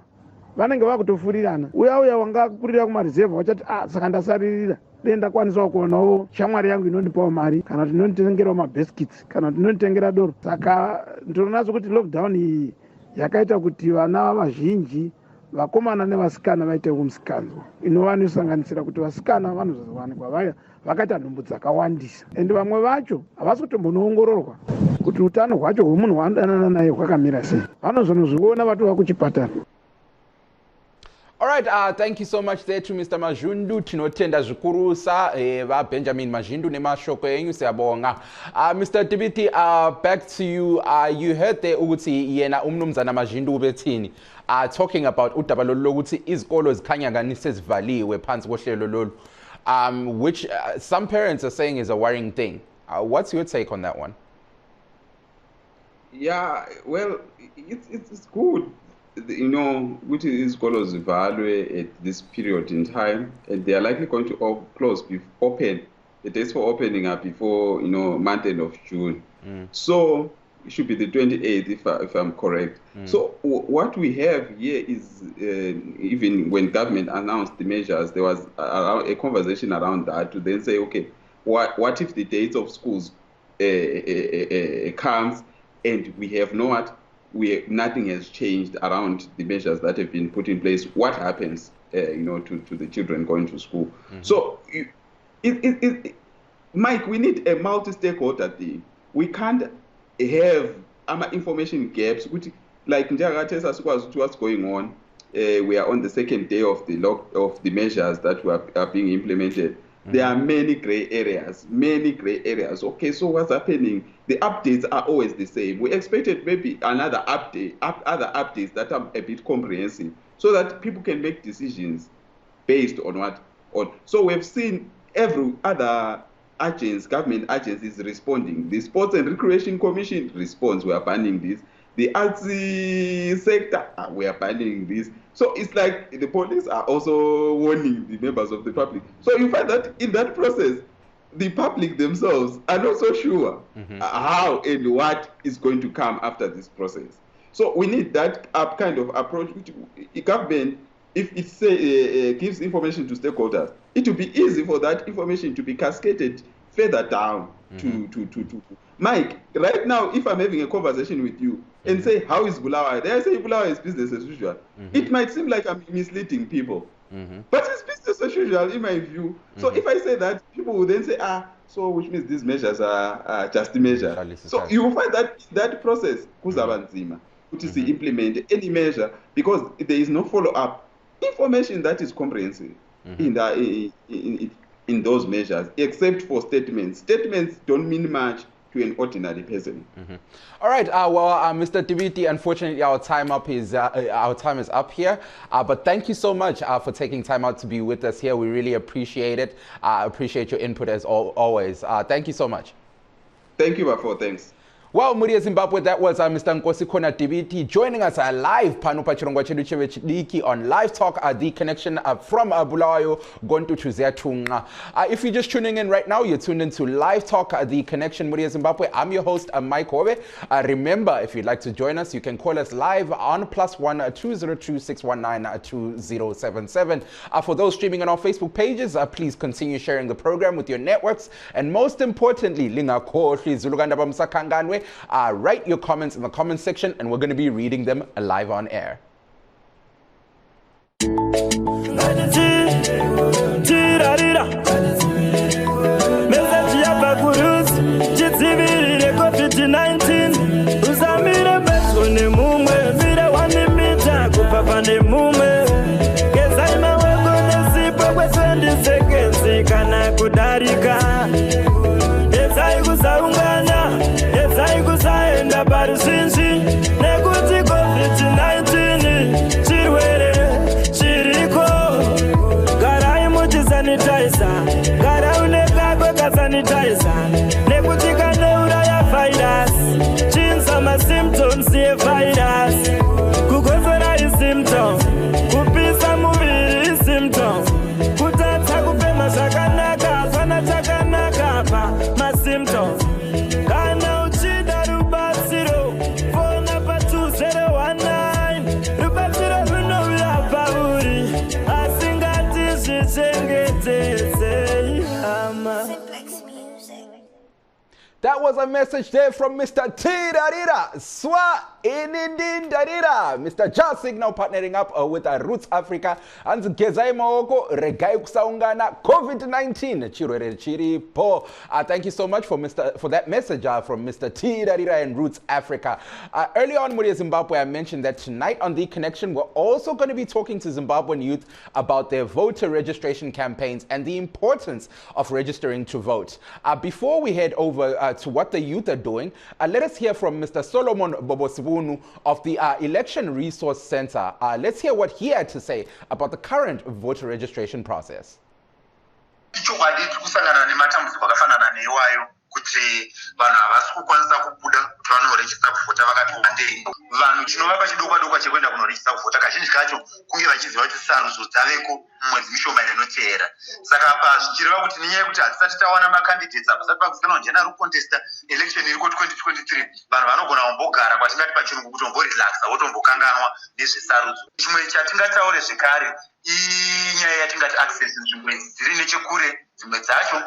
vanenge vakutofurirana. Uya wanga akurira kumareserva wachati saka ndasaririra denda kwanisawo kuonawo shamwari yangu inondipawo mari kana kuti inonditengerawo mabhiskits kana kuti inonditengera doro. Saka ndinoona kuti lockdown iyi yakaita kuti vana vazhinji vakomana nevasikana vaite kumusikanzwa, inova inosanganisira kuti vasikana vanozowanikwa vaya vakaita nhumbu dzakawandisa, ende vamwe vacho havasi kutombonoongororwa kuti utano hwacho hwemunhu waanodanana naye hwakamira sei. Vanozonozviona vatova kuchipatara. All right, thank you so much there to Mr. Majundu. Tinotenda zikurusa va Benjamin Majundu nemashoko enyu siyabonga. Mr. Tibiti, back to you. You heard there ukuthi yena umnumzana Majundu ubethini talking about udaba lolu lokuthi izikolo zikhanya ngani sezivaliwe phansi kohlelo lolu, which some parents are saying is a worrying thing. What's your take on that one? Yeah, well, it's good. You know, which is scholars evaluate at this period in time, and they are likely going to open the dates for opening up before, month end of June. So it should be the 28th if I'm correct. So what we have here is even when government announced the measures, there was a conversation around that to then say, okay, what if the dates of schools comes and we have nothing has changed around the measures that have been put in place. What happens, to the children going to school? So, Mike, we need a multi-stakeholder thing. We can't have information gaps. Which, like what's going on. We are on the second day of the measures that are being implemented. There are many gray areas. Okay, so what's happening? The updates are always the same. We expected maybe another update, other updates that are a bit comprehensive, so that people can make decisions based on So we've seen every other government agencies responding. The Sports and Recreation Commission responds, we are banning this. The arts sector, we are banning this. So it's like the police are also warning the members of the public. So you find that in that process, the public themselves are not so sure how and what is going to come after this process. So we need that kind of approach, which government, if it gives information to stakeholders, it will be easy for that information to be cascaded further down to Mike. Right now, if I'm having a conversation with you and say, how is Bulawayo? Then I say Bulawayo is business as usual. It might seem like I'm misleading people, but it's business as usual in my view. So if I say that, people will then say, so which means these measures are just the measure. So you will find that process, which is to implement any measure, because there is no follow-up information that is comprehensive in those measures, except for statements. Statements don't mean much to an ordinary person. All right. Mr. Tibiti, unfortunately, our time is up here. But thank you so much for taking time out to be with us here. We really appreciate it. Appreciate your input as always. Thank you so much. Thank you, Bafo. Thanks. Well, Muria Zimbabwe, that was Mr. Nkosikhona Tibiti joining us live panupa chirongwa chedu chevechidiki on Live Talk The Connection from Bulawayo going to Chuzeatunga. If you're just tuning in right now, you're tuned into Live Talk The Connection, Muria Zimbabwe. I'm your host, Mike Hove. Remember, if you'd like to join us, you can call us live on +1 202 619 2077. For those streaming on our Facebook pages, please continue sharing the program with your networks. And most importantly, lingakhohlwi Zuluganda bamsakanganwe. Write your comments in the comment section and we're going to be reading them live on air. COVID-19 kusaungana edzai kusaenda paruzhinji nekuti covid-19 chirwere chiriko. Garai muchisanitiza, gara une kakwe kasanitiza nekuti kanouraya virus. Chinza masymptoms yevirus, kukotsora isymptom, kupisa muviri isymptom, kutadza kufema zvakanaka hapana chakanaka pa masymptoms. Kana uchida rubatsiro fona pa2019 rubatsiro runouya pauri asingati zvichengetedzei hama. That was a message there from Mr. T. Darira, Swa Inindin Darira, Mr. Ja Signal partnering up with Roots Africa, and Gezai Maoko, Regai Kusaungana, COVID-19, Chirwere Chiripo. Thank you so much for that message from Mr. T. Darira and Roots Africa. Earlier on, Muria Zimbabwe, I mentioned that tonight on The Connection, we're also going to be talking to Zimbabwean youth about their voter registration campaigns and the importance of registering to vote. Before we head over to what the youth are doing, let us hear from Mr. Solomon Bobosibunu of the Election Resource Center. Let's hear what he had to say about the current voter registration process. kuti vanhu havasi kukwanisa kubuda kuti vanorejista kuvhota vakati wandei. Vanhu chinovapa chidokwa chekuenda kunorejista kuvhota kazhinji kacho kunge vachiziva kuti sarudzo dzaveko mumwedzi mishoma inoteera. Saka zvichireva kuti nenyaya yekuti hatisati tawana makandidates apasati pakuzikanwa general contest election iriko 2023, vanhu vanogona kumbogara kwatingati pachirungu kuti vomborelaxa votombokanganwa nezvesarudzo. Chimwe chatingataure zvekare inyaya yatingati access nzvimbo idzi dziri nechekure, dzimwe dzacho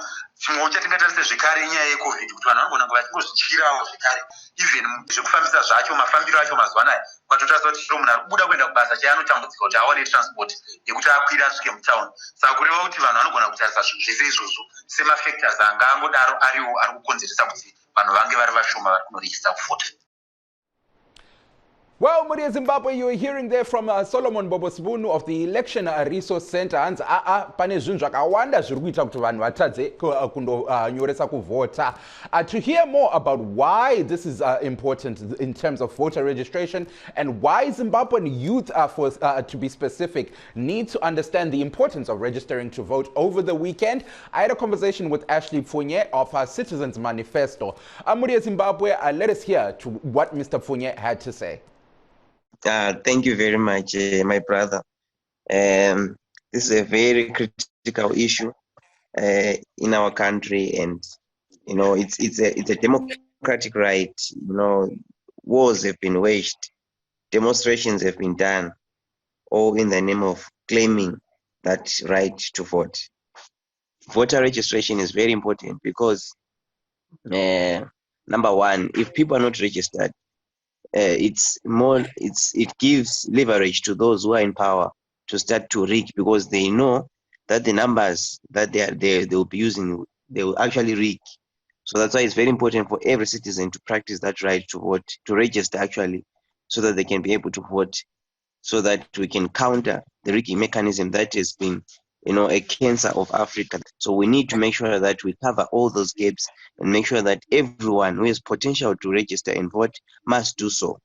chimwe chatingatarise zvekare inyaya yecovid kuti vanhu vanogona kuva vachingozvityirawo zvekare even zvekufambisa zvacho mafambiro acho mazuva anaya kwatotarisa kuti chiro munhu ari kubuda kuenda kubasa chaanotambudzika kuti awane transport yekuti akwira asvike mutaundi. Saka kureva kuti vanhu vanogona kutarisa zvinhu zvese izvozvo semafactors anga angodaro ariwo ari kukonzeresa kuti vanhu vange vari vashoma vari kunorejista kuvhota. Well, Muria Zimbabwe, you were hearing there from Solomon Bobosibunu of the Election Resource Center. And pane zvinhu zvakawanda zviri kuita kuti vanhu vatadze kundonyoresa kuvhota. To hear more about why this is important in terms of voter registration and why Zimbabwean youth, to be specific, need to understand the importance of registering to vote over the weekend, I had a conversation with Ashley Pfunye of Citizens Manifesto. Muria Zimbabwe, let us hear to what Mr. Pfunye had to say. Thank you very much, my brother. This is a very critical issue in our country, and you know it's a democratic right. You know, wars have been waged, demonstrations have been done, all in the name of claiming that right to vote. Voter registration is very important because number one, if people are not registered, it gives leverage to those who are in power to start to rig, because they know that the numbers that they will be using, they will actually rig. So that's why it's very important for every citizen to practice that right to vote, to register actually, so that they can be able to vote, so that we can counter the rigging mechanism that has been, you know, a cancer of Africa. So we need to make sure that we cover all those gaps and make sure that everyone who has potential to register and vote must do so.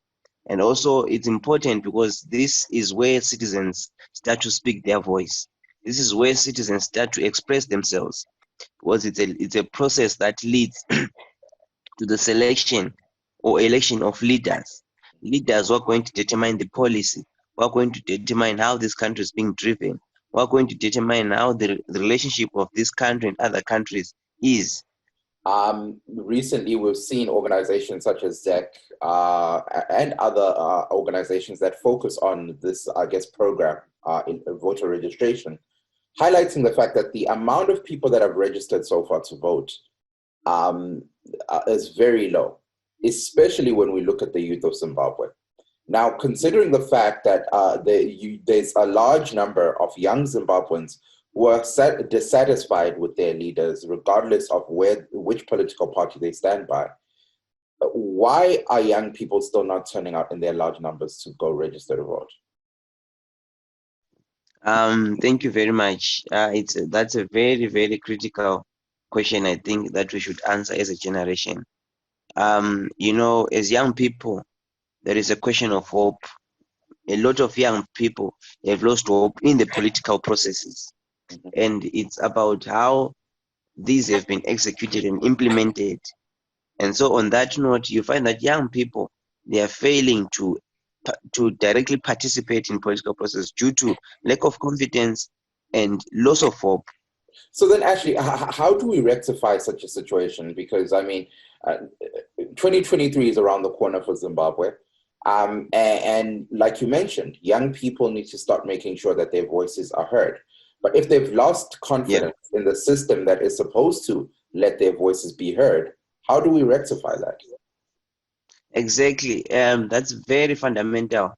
And also it's important because this is where citizens start to speak their voice. This is where citizens start to express themselves, because it's a process that leads to the selection or election of leaders. Leaders who are going to determine the policy, who are going to determine how this country is being driven. We're going to determine how the relationship of this country and other countries is. Recently, we've seen organizations such as ZEC and other organizations that focus on this, program in voter registration, highlighting the fact that the amount of people that have registered so far to vote is very low, especially when we look at the youth of Zimbabwe. Now, considering the fact that there's a large number of young Zimbabweans who are dissatisfied with their leaders, regardless of which political party they stand by, why are young people still not turning out in their large numbers to go register to vote? Thank you very much. That's a very, very critical question I think that we should answer as a generation. As young people, there is a question of hope. A lot of young people have lost hope in the political processes. And it's about how these have been executed and implemented. And so on that note, you find that young people, they are failing to directly participate in political process due to lack of confidence and loss of hope. So then, actually, how do we rectify such a situation? Because, 2023 is around the corner for Zimbabwe. And like you mentioned, young people need to start making sure that their voices are heard. But if they've lost confidence in the system that is supposed to let their voices be heard, how do we rectify that? Exactly. That's very fundamental.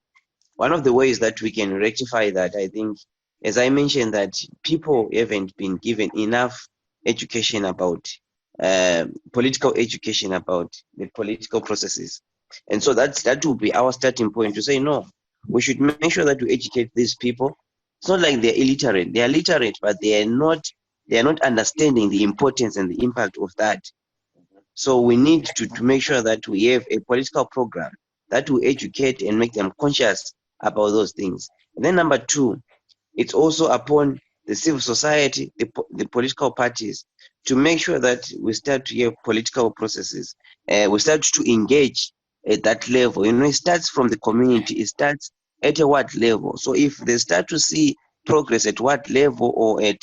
One of the ways that we can rectify that, I think, as I mentioned, that people haven't been given enough education about political education about the political processes. And so that will be our starting point to say, no, we should make sure that we educate these people. It's not like they're illiterate. They are literate, but they are not understanding the importance and the impact of that. So we need to make sure that we have a political program that will educate and make them conscious about those things. And then number two, it's also upon the civil society, the political parties, to make sure that we start to have political processes. We start to engage at that level. It starts from the community. It starts at a what level. So if they start to see progress at what level or at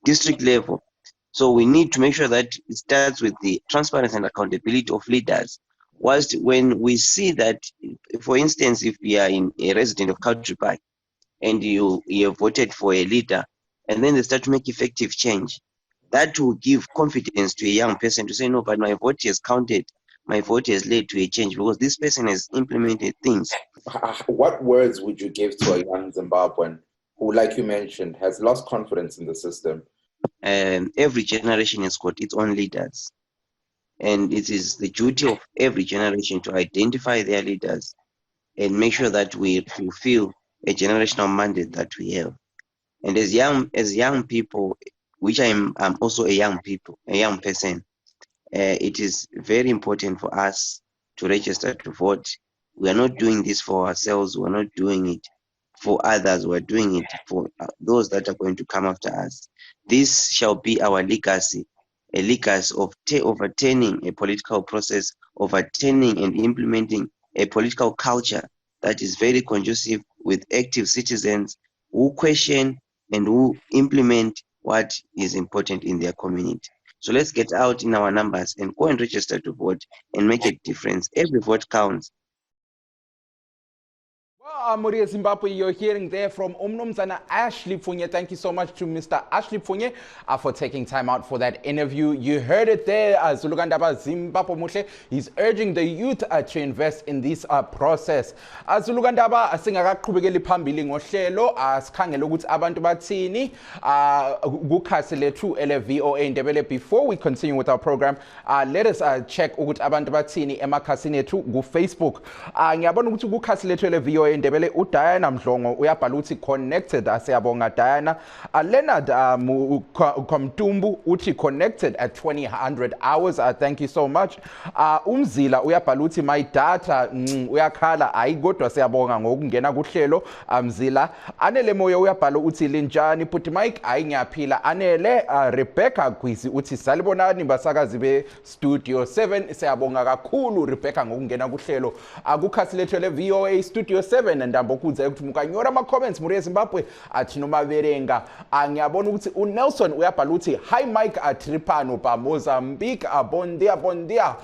district level, so we need to make sure that it starts with the transparency and accountability of leaders. Whilst when we see that, for instance, if we are a resident of Country Park and you have voted for a leader, and then they start to make effective change, that will give confidence to a young person to say, no, but my vote has counted. My vote has led to a change because this person has implemented things. What words would you give to a young Zimbabwean who, like you mentioned, has lost confidence in the system? Every generation has got its own leaders. And it is the duty of every generation to identify their leaders and make sure that we fulfill a generational mandate that we have. And as young people, which I'm also a young person, it is very important for us to register to vote. We are not doing this for ourselves. We're not doing it for others. We're doing it for those that are going to come after us. This shall be our legacy, a legacy of overturning a political process, overturning and implementing a political culture that is very conducive with active citizens who question and who implement what is important in their community. So let's get out in our numbers and go and register to vote and make a difference. Every vote counts. Well, Muria Zimbabwe, you're hearing there from Umnumzana Ashley Pfunye. Thank you so much to Mr. Ashley Pfunye for taking time out for that interview. You heard it there, Zulugandaba Zimbabwe Muhle. He's urging the youth to invest in this process. Zulugandaba, singakaqhubekeli phambili ngohlelo, sikhangela ukuthi abantu bathini kukhasi lethu ele-VOA Ndebele. Before we continue with our program, let us check ukuthi abantu bathini emakhasini ethu ku-Facebook. Ngiyabona ukuthi kukhasi lethu ele-VOA Ndebele uDiana Mdlongo uyabhala uthi connected, asiyabonga Diana. Leonard Komtumbu uthi connected at 2000 hours. Thank you so much. Umzila uyabhala uthi my data uyakhala ayi kodwa siyabonga ngokungena kuhlelo. Mzila Anele Moyo uyabhala uthi linjani puti Mike ayi ngiyaphila. Anele Rebecca Gwisi uthi salibonani basakazi be Studio 7 siyabonga kakhulu Rebecca ngokungena kuhlelo. Akukhasi lethu le VOA Studio 7 ndambo kudza ukuthi mukanyora ama comments muri Zimbabwe athi noma verenga. Ngiyabona ukuthi uNelson uyabhala uthi hi Mike Tripano pa Mozambique. Bondia.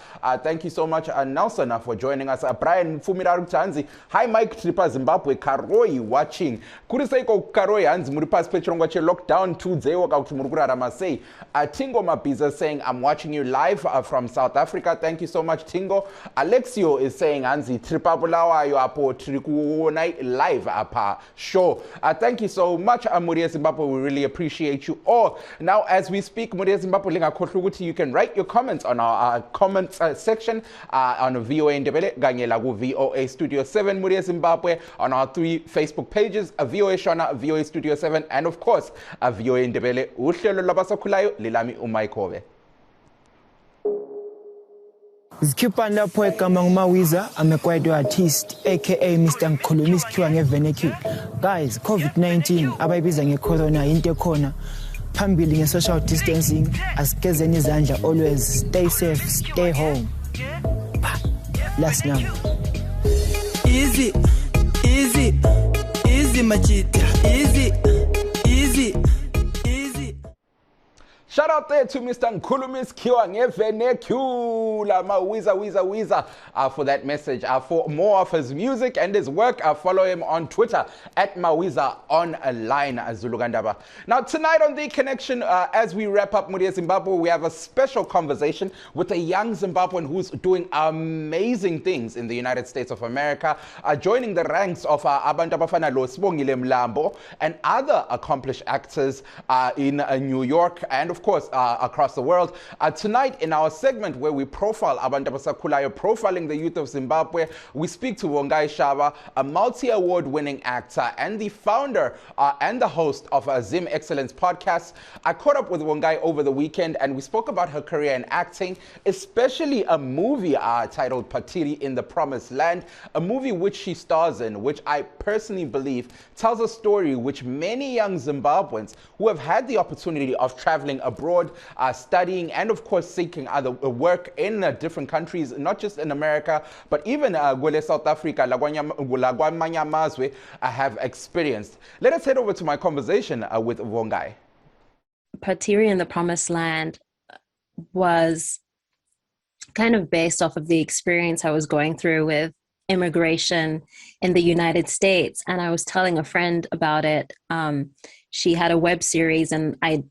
Thank you so much Nelson for joining us. Brian Mfumira Rutanzi, hi Mike Tripa Zimbabwe Karoi watching. Kuri seiko Karoi hanzi muri pass petrongo che lockdown 2-0 ka kuti muri kurarama sei. Tingo Mabiza saying I'm watching you live from South Africa. Thank you so much Tingo. Alexio is saying hanzi Tripa Bulawa yo apo triku live apa show. Thank you so much Muria Zimbabwe. We really appreciate you all. Now as we speak, Muria Zimbabwe you can write your comments on our comments section on VOA Ndebele Ganyela ku VOA Studio 7 Muria Zimbabwe, on our 3 Facebook pages, VOA Shona, VOA Studio 7, and of course VOA Ndebele uhlelo labasakhulayo lilami uMike Hove. Zikhipha lapho egama nguMawiza, I'm a kwaito artist aka Mr. Ngikhuluma isikhiwa ngevenecule. Guys, COVID-19 abayibiza ngecorona into ekhona. Phambili nge-social distancing, asigezeni izandla always, stay safe, stay home. Last number. Easy, easy, easy machita, easy, easy, easy. Shout out there to Mr. Nkulumis Kiwa Ngevenecula, Mawiza, for that message. For more of his music and his work, follow him on Twitter at Mawiza Online, Zulugandaba. Now, tonight on The Connection, as we wrap up Mudia Zimbabwe, we have a special conversation with a young Zimbabwean who's doing amazing things in the United States of America, joining the ranks of Abantu Abafana Lo Sibongile Mlambo and other accomplished actors in New York and, of course, across the world. Tonight, in our segment where we profile Abantu Abasakhulayo, profiling the youth of Zimbabwe, we speak to Vongai Shava, a multi-award winning actor and the founder and the host of Zim Excellence podcast. I caught up with Vongai over the weekend and we spoke about her career in acting, especially a movie titled Patiri in the Promised Land, a movie which she stars in, which I personally believe tells a story which many young Zimbabweans who have had the opportunity of traveling abroad, studying, and of course seeking other work in different countries, not just in America, but even South Africa, Lagwamanya Mazwe, have experienced. Let us head over to my conversation with Vongai. Patiri in the Promised Land was kind of based off of the experience I was going through with immigration in the United States. And I was telling a friend about it. She had a web series and I'd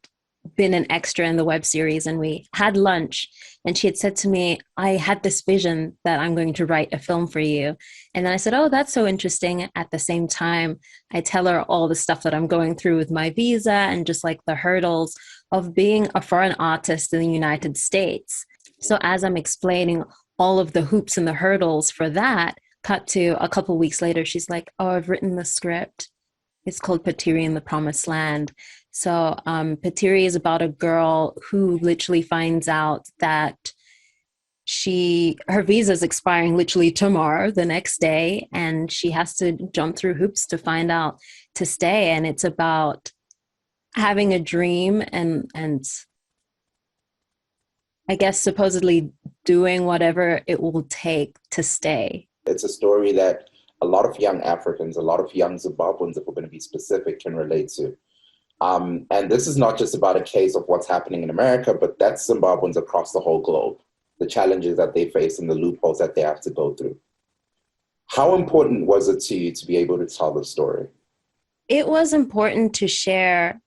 been an extra in the web series, and we had lunch and she had said to me, I had this vision that I'm going to write a film for you. And then I said, oh, that's so interesting. At the same time, I tell her all the stuff that I'm going through with my visa and just like the hurdles of being a foreign artist in the United States. So as I'm explaining all of the hoops and the hurdles for that, cut to a couple weeks later, she's like, oh, I've written the script. It's called Patiri in the Promised Land. So Patiri is about a girl who literally finds out that her visa is expiring literally tomorrow, the next day, and she has to jump through hoops to find out to stay. And it's about having a dream and I guess supposedly doing whatever it will take to stay. It's a story that a lot of young Africans, a lot of young Zimbabweans, if we're going to be specific, can relate to. And this is not just about a case of what's happening in America, but that's Zimbabweans across the whole globe, the challenges that they face and the loopholes that they have to go through. How important was it to you to be able to tell the story? It was important to share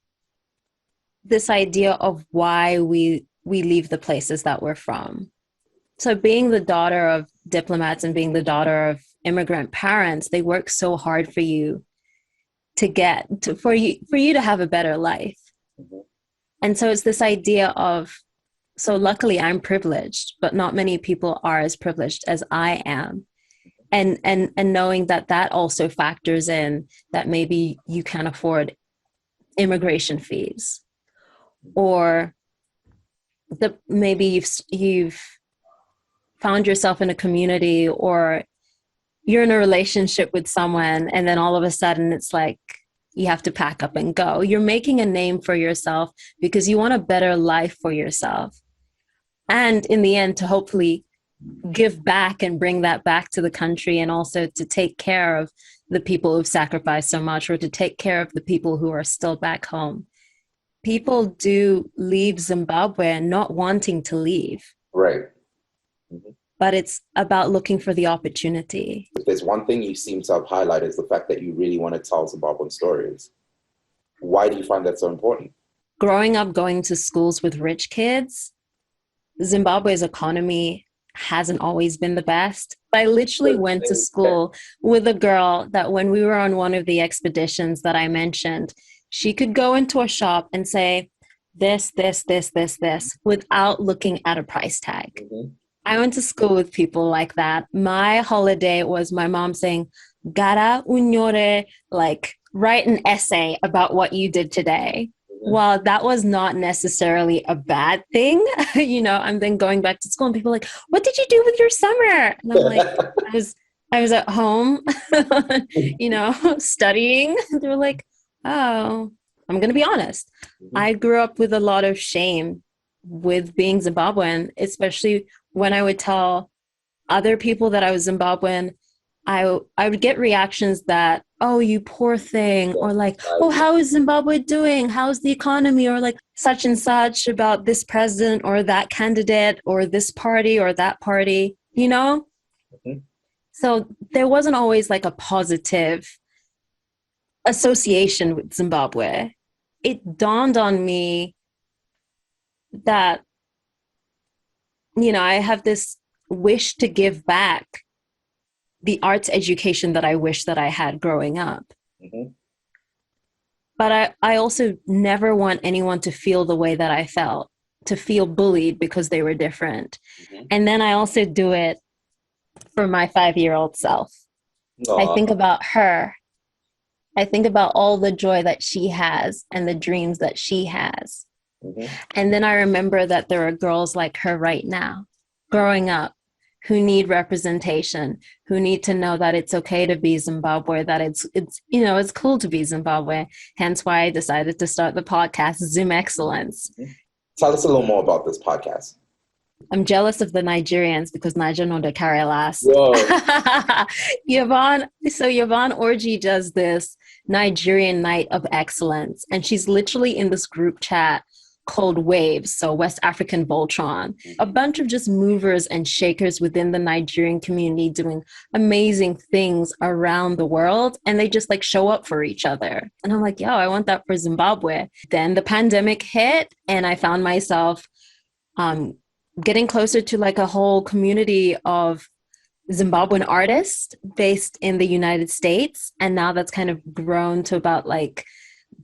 this idea of why we leave the places that we're from. So being the daughter of diplomats and being the daughter of immigrant parents, they work so hard for you for you to have a better life. Mm-hmm. And so it's this idea of, so luckily I'm privileged, but not many people are as privileged as I am. And knowing that also factors in that maybe you can't afford immigration fees, or that maybe you've found yourself in a community, or you're in a relationship with someone and then all of a sudden it's like you have to pack up and go. You're making a name for yourself because you want a better life for yourself. And in the end, to hopefully give back and bring that back to the country, and also to take care of the people who've sacrificed so much, or to take care of the people who are still back home. People do leave Zimbabwe not wanting to leave. Right. Mm-hmm. But it's about looking for the opportunity. If there's one thing you seem to have highlighted, is the fact that you really want to tell Zimbabwean stories. Why do you find that so important? Growing up going to schools with rich kids, Zimbabwe's economy hasn't always been the best. I literally went to school with a girl that when we were on one of the expeditions that I mentioned, she could go into a shop and say, this, without looking at a price tag. Mm-hmm. I went to school with people like that. My holiday was my mom saying, Gara unyore, like write an essay about what you did today. while that was not necessarily a bad thing, I'm then going back to school and people are like, what did you do with your summer? And I'm like, I was at home, studying. They were like, oh, I'm going to be honest. I grew up with a lot of shame with being Zimbabwean, especially when I would tell other people that I was Zimbabwean. I would get reactions that, oh, you poor thing, or like, oh, how is Zimbabwe doing? How's the economy? Or like such and such about this president or that candidate or this party or that party, So there wasn't always like a positive association with Zimbabwe. It dawned on me that, I have this wish to give back the arts education that I wish that I had growing up. But I also never want anyone to feel the way that I felt, to feel bullied because they were different. And then I also do it for my 5-year-old self. I think about her. I think about all the joy that she has and the dreams that she has. And then I remember that there are girls like her right now, growing up, who need representation, who need to know that it's okay to be Zimbabwe, that it's cool to be Zimbabwe. Hence why I decided to start the podcast, Zim Excellence. Tell us a little more about this podcast. I'm jealous of the Nigerians because Niger no de carry last. Whoa. Yvonne Orji does this Nigerian Night of Excellence, and she's literally in this group chat called Waves, so West African Voltron, a bunch of just movers and shakers within the Nigerian community doing amazing things around the world, and they just like show up for each other. And I'm like, yo, I want that for Zimbabwe. Then the pandemic hit, and I found myself getting closer to like a whole community of Zimbabwean artists based in the United States, and now that's kind of grown to about like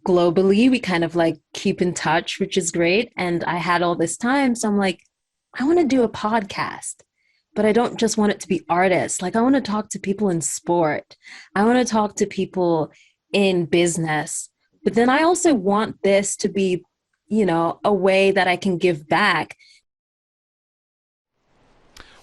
globally, we kind of like keep in touch, which is great. And I had all this time. So I'm like, I want to do a podcast, but I don't just want it to be artists. Like I want to talk to people in sport. I want to talk to people in business. But then I also want this to be, a way that I can give back.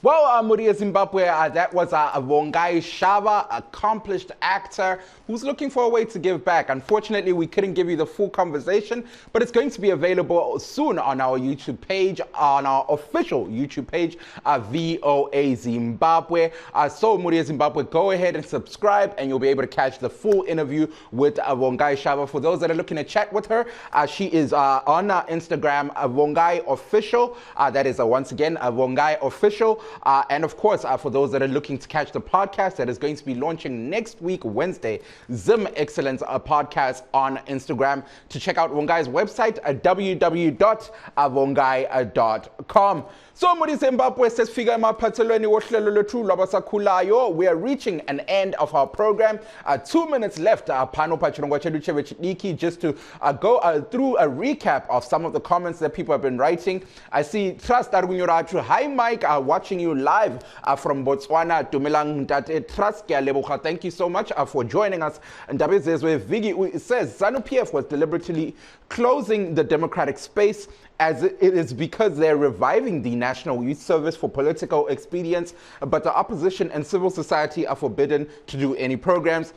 Well, Muria Zimbabwe, that was Vongai Shava, accomplished actor who's looking for a way to give back. Unfortunately, we couldn't give you the full conversation, but it's going to be available soon on our YouTube page, on our official YouTube page, VOA Zimbabwe. So, Muria Zimbabwe, go ahead and subscribe, and you'll be able to catch the full interview with Vongai Shava. For those that are looking to chat with her, she is on Instagram, Vongai Official. That is, once again, Vongai Official. And of course, for those that are looking to catch the podcast that is going to be launching next week, Wednesday, Zim Excellence podcast on Instagram. To check out Vongai's website at www.vongai.com. So, muri Zimbabwe sesifika emaphathelweni wohlelo lwethu lwabasakhulayo. We are reaching an end of our program. 2 minutes left. Pano pachirongwa chedu chevechidiki, just to go through a recap of some of the comments that people have been writing. I see Trust Argunyuratu. Hi Mike, watching you live from Botswana. Dumelang Ntate Trust Kyaleboga. Thank you so much for joining us. Ndabezezwe Vigi says ZANU-PF was deliberately closing the democratic space, as it is because they're reviving the National Youth Service for political expedience, but the opposition and civil society are forbidden to do any programs.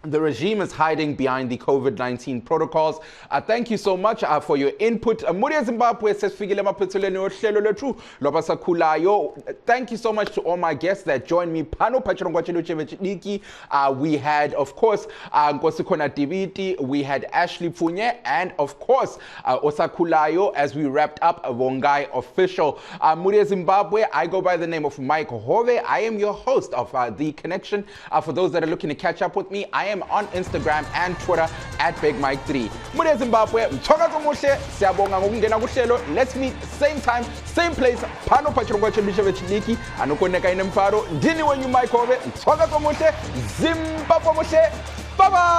The regime is hiding behind the COVID-19 protocols. Thank you so much for your input. Muria Zimbabwe says, thank you so much to all my guests that joined me. We had, of course, Nkosikona Diviti, we had Ashley Punye, and of course, Osakulayo, as we wrapped up Vongai Official. Muria Zimbabwe, I go by the name of Mike Hove. I am your host of The Connection. For those that are looking to catch up with me, I am on Instagram and Twitter at BigMike3. Muria Zimbabwe, let's meet same time, same place. Pano pachirongwa chedu chevechidiki, anokoneka ine mfaro. Ndini wenyu Mike Hove, Zimbabwe. Bye bye.